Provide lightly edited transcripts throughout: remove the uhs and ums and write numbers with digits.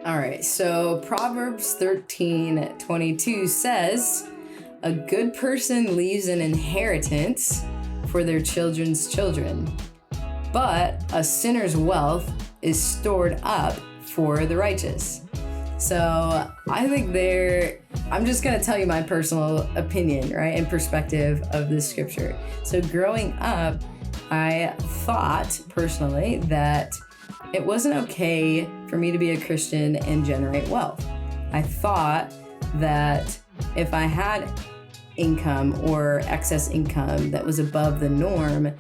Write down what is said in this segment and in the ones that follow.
All right, so Proverbs 13:22 says, "A good person leaves an inheritance for their children's children, but a sinner's wealth is stored up for the righteous." So I think I'm just going to tell you my personal opinion, right, and perspective of this scripture. So growing up, I thought personally that it wasn't okay for me to be a Christian and generate wealth. I thought that if I had income or excess income that was above the norm,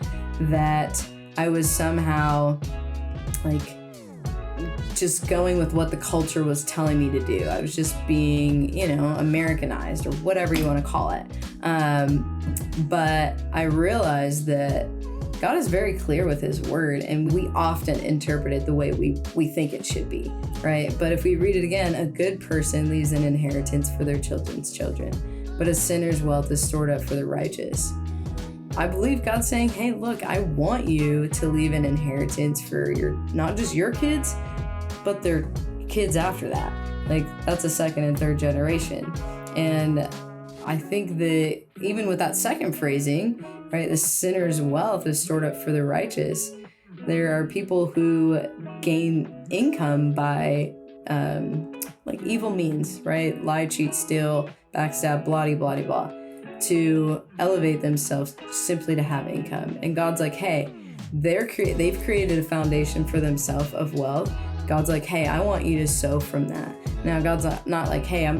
that I was somehow like just going with what the culture was telling me to do. I was just being, Americanized or whatever you want to call it. But I realized that God is very clear with his word, and we often interpret it the way we think it should be, right? But if we read it again, a good person leaves an inheritance for their children's children, but a sinner's wealth is stored up for the righteous. I believe God's saying, hey, look, I want you to leave an inheritance for not just your kids, but their kids after that. Like, that's a second and third generation. And I think that even with that second phrasing, right, the sinner's wealth is stored up for the righteous. There are people who gain income by evil means, right? Lie, cheat, steal, backstab, blah, blah, blah, to elevate themselves simply to have income. And God's like, hey, they've created a foundation for themselves of wealth. God's like, hey, I want you to sow from that. Now, God's not like, hey,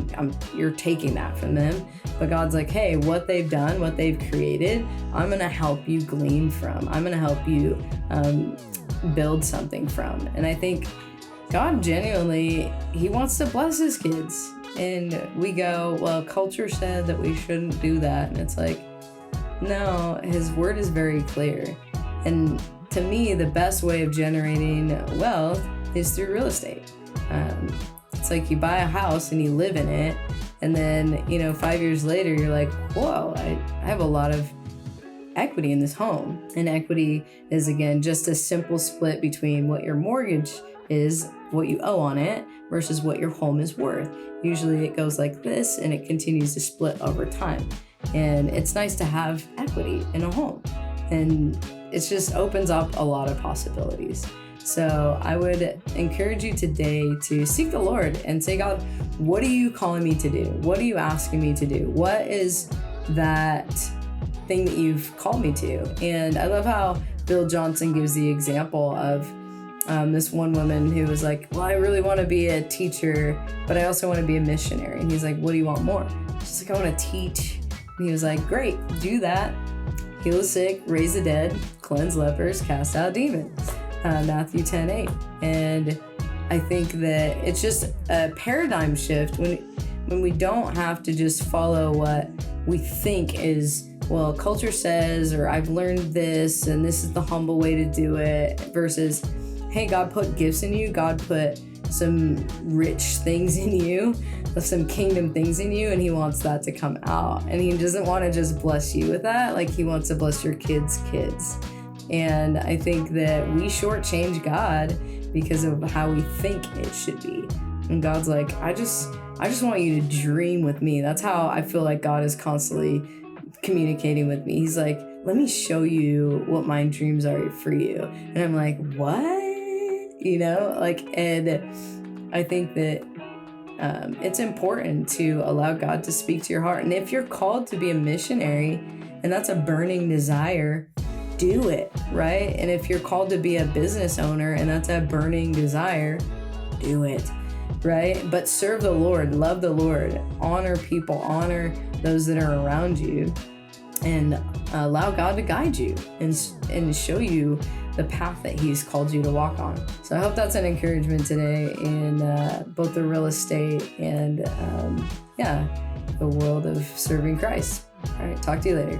you're taking that from them. But God's like, hey, what they've done, what they've created, I'm going to help you glean from. I'm going to help you build something from. And I think God genuinely, he wants to bless his kids. And we go, well, culture said that we shouldn't do that. And it's like, no, his word is very clear. And to me, the best way of generating wealth is through real estate. It's like you buy a house and you live in it, and then 5 years later you're like, whoa, I have a lot of equity in this home. And equity is, again, just a simple split between what your mortgage is, what you owe on it, versus what your home is worth. Usually it goes like this, and it continues to split over time. And it's nice to have equity in a home, and it just opens up a lot of possibilities. So I would encourage you today to seek the Lord and say, God, what are you calling me to do? What are you asking me to do? What is that thing that you've called me to? And I love how Bill Johnson gives the example of this one woman who was like, well, I really want to be a teacher, but I also want to be a missionary. And he's like, what do you want more? She's like, I want to teach. And he was like, great, do that. Heal the sick, raise the dead, cleanse lepers, cast out demons. Matthew 10:8. And I think that it's just a paradigm shift when we don't have to just follow what we think is, well, culture says, or I've learned this and this is the humble way to do it, versus, hey, God put gifts in you. God put some rich things in you, some kingdom things in you, and he wants that to come out. And he doesn't want to just bless you with that. Like, he wants to bless your kids' kids. And I think that we shortchange God because of how we think it should be. And God's like, I just want you to dream with me. That's how I feel like God is constantly communicating with me. He's like, let me show you what my dreams are for you. And I'm like, what? And I think that it's important to allow God to speak to your heart. And if you're called to be a missionary and that's a burning desire, do it, right? And if you're called to be a business owner and that's a burning desire, do it, right? But serve the Lord, love the Lord, honor people, honor those that are around you, and allow God to guide you and show you the path that he's called you to walk on. So I hope that's an encouragement today in both the real estate and the world of serving Christ. All right, talk to you later.